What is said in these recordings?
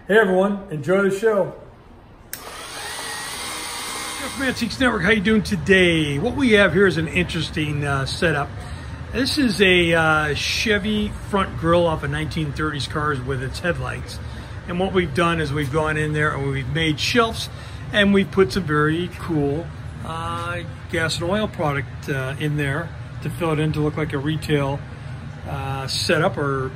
Hey everyone, enjoy the show. Mantiques Network, how you doing today? What we have here is an interesting setup. This is a Chevy front grille off of 1930s cars with its headlights. And what we've done is we've gone in there and we've made shelves and we've put some very cool gas and oil product in there to fill it in to look like a retail setup or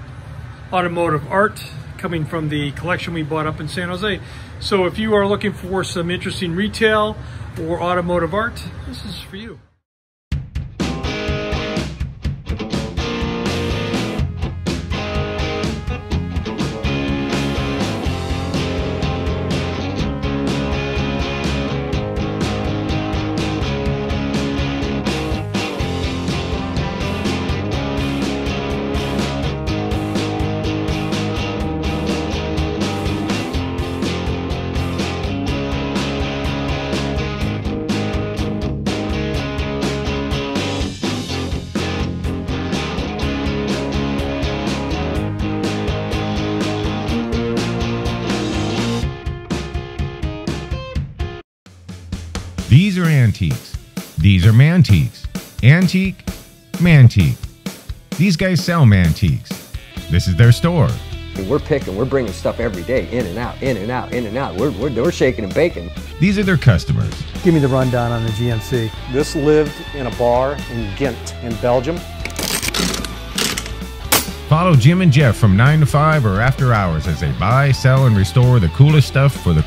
automotive art coming from the collection we bought up in San Jose. So if you are looking for some interesting retail or automotive art, this is for you. These are antiques. These are Mantiques. Antique, Mantique. These guys sell Mantiques. This is their store. We're bringing stuff every day, in and out, in and out, in and out. We're shaking and baking. These are their customers. Give me the rundown on the GMC. This lived in a bar in Ghent, in Belgium. Follow Jim and Jeff from 9 to 5 or after hours as they buy, sell, and restore the coolest stuff for the